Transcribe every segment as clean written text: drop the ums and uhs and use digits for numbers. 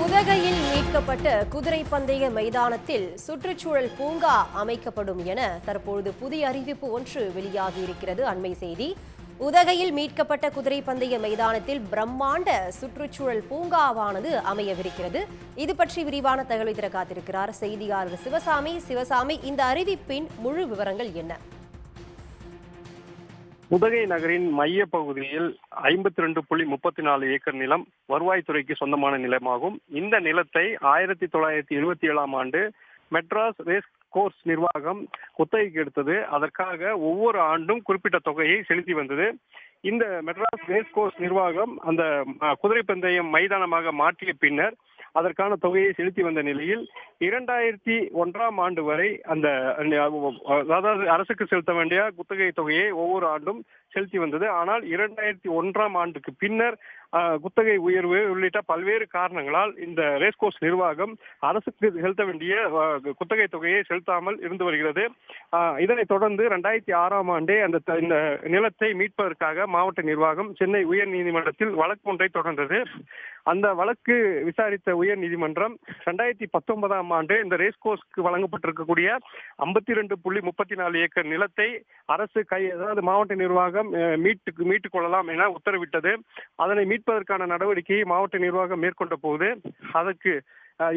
உதகையில் மீட்கப்பட்ட குதிரை பந்தய மைதானத்தில் சுற்றுச்சூழல் பூங்கா அமைக்கப்படும் என தற்பொழுது புதிய அறிவிப்பு ஒன்று வெளியாகியிருக்கிறது. அண்மை செய்தி. உதகையில் மீட்கப்பட்ட குதிரை பந்தய மைதானத்தில் பிரம்மாண்ட சுற்றுச்சூழல் பூங்காவானது அமையவிருக்கிறது. இது பற்றி விரிவான தகவலை தர காத்திருக்கிறார் செய்தியாளர் சிவசாமி, இந்த அறிவிப்பின் முழு விவரங்கள் என்ன? உதகை நகரின் மைய பகுதியில் 52.34 ஏக்கர் நிலம் வருவாய்த்துறைக்கு சொந்தமான நிலமாகும். இந்த நிலத்தை 1977ஆம் ஆண்டு மெட்ராஸ் ரேஸ் கோர்ஸ் நிர்வாகம் குத்தகைக்கு எடுத்தது. அதற்காக ஒவ்வொரு ஆண்டும் குறிப்பிட்ட தொகையை செலுத்தி வந்தது. இந்த மெட்ராஸ் ரேஸ் கோர்ஸ் நிர்வாகம் அந்த குதிரை பந்தயம் மைதானமாக மாற்றிய பின்னர் அதற்கான தொகையை செலுத்தி வந்த நிலையில் 2001ஆம் ஆண்டு வரை அதாவது அரசுக்கு செலுத்த வேண்டிய குத்தகை தொகையை ஒவ்வொரு ஆண்டும் செலுத்தி வந்தது. ஆனால் 2001ஆம் ஆண்டுக்கு பின்னர் குத்தகை உயர்வு உள்ளிட்ட பல்வேறு காரணங்களால் இந்த ரேஸ்கோர்ஸ் நிர்வாகம் அரசுக்கு செலுத்த வேண்டிய குத்தகை தொகையை செலுத்தாமல் இருந்து வருகிறது. இதனைத் தொடர்ந்து 2006ஆம் ஆண்டே இந்த நிலத்தை மீட்பதற்காக மாவட்ட நிர்வாகம் சென்னை உயர் நீதிமன்றத்தில் வழக்கு ஒன்றை தொடர்ந்தது. அந்த வழக்கு விசாரித்த உயர் நீதிமன்றம் 2019ஆம் ஆண்டு இந்த ரேஸ்கோர்ஸ்க்கு வழங்கப்பட்டிருக்கக்கூடிய 52.34 ஏக்கர் நிலத்தை அரசு அதாவது மாவட்ட நிர்வாகம் மீட்டுக் கொள்ளலாம் என உத்தரவிட்டது. அதனை மீட்பதற்கான நடவடிக்கையை மாவட்ட நிர்வாகம் மேற்கொண்ட போது அதற்கு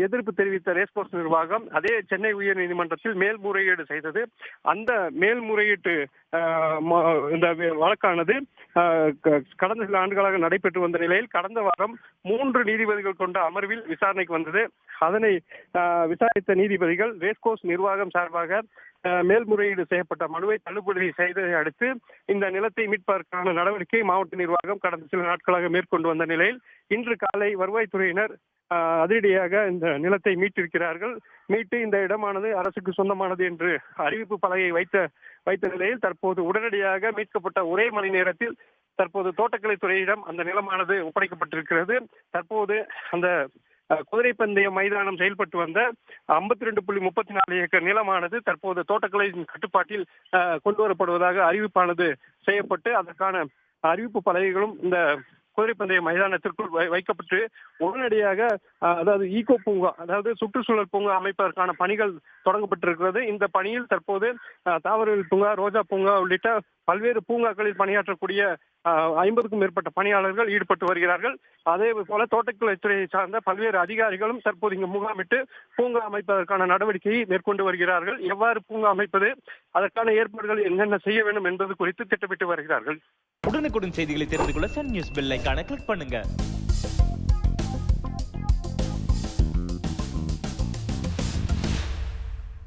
எதிர்ப்பு தெரிவித்த ரேஸ்கோர்ஸ் நிர்வாகம் அதே சென்னை உயர் நீதிமன்றத்தில் மேல்முறையீடு செய்தது. அந்த மேல்முறையீட்டு இந்த வழக்கானது கடந்த சில ஆண்டுகளாக நடைபெற்று வந்த நிலையில் கடந்த வாரம் 3 நீதிபதிகள் கொண்ட அமர்வில் விசாரணைக்கு வந்தது. அதனை விசாரித்த நீதிபதிகள் ரேஸ்கோர்ஸ் நிர்வாகம் சார்பாக மேல்முறையீடு செய்யப்பட்ட மனுவை தள்ளுபடி செய்ததை அடுத்து இந்த நிலத்தை மீட்பதற்கான நடவடிக்கை மாவட்ட நிர்வாகம் கடந்த சில நாட்களாக மேற்கொண்டு வந்த நிலையில் இன்று காலை வருவாய்த்துறையினர் அதிரடியாக இந்த நிலத்தை மீட்டிருக்கிறார்கள். மீட்டு இந்த இடமானது அரசுக்கு சொந்தமானது என்று அறிவிப்பு பலகை வைத்த நிலையில் தற்போது உடனடியாக மீட்கப்பட்ட ஒரே மணி நேரத்தில் தற்போது தோட்டக்கலைத்துறையிடம் அந்த நிலமானது ஒப்படைக்கப்பட்டிருக்கிறது. தற்போது அந்த குதிரை பந்தய மைதானம் செயல்பட்டு வந்த 52.34 ஏக்கர் நிலமானது தற்போது தோட்டக்கலையின் கட்டுப்பாட்டில் கொண்டு வரப்படுவதாக அறிவிப்பானது செய்யப்பட்டு அதற்கான அறிவிப்பு பலகைகளும் இந்த குதிரை பந்தய மைதானத்திற்குள் வைக்கப்பட்டு உடனடியாக அதாவது ஈகோ பூங்கா அதாவது சுற்றுச்சூழல் பூங்கா அமைப்பதற்கான பணிகள் தொடங்கப்பட்டிருக்கிறது. இந்த பணியில் தற்போது தாவரவியல் பூங்கா, ரோஜா பூங்கா உள்ளிட்ட பல்வேறு பூங்காக்களில் பணியாற்றக்கூடிய 50க்கும் மேற்பட்ட பணியாளர்கள் ஈடுபட்டு வருகிறார்கள். அதே போல தோட்டக்கலைத்துறையை சார்ந்த பல்வேறு அதிகாரிகளும் தற்போது இங்கு முகாமிட்டு பூங்கா அமைப்பதற்கான நடவடிக்கையை மேற்கொண்டு வருகிறார்கள். எவ்வாறு பூங்கா அமைப்பது, அதற்கான ஏற்பாடுகள் என்னென்ன செய்ய வேண்டும் என்பது குறித்து திட்டமிட்டு வருகிறார்கள். உடனுக்குடன் செய்திகளை தெரிந்து கொள்ள சன் நியூஸ் பெல் ஐகானை கிளிக் பண்ணுங்க.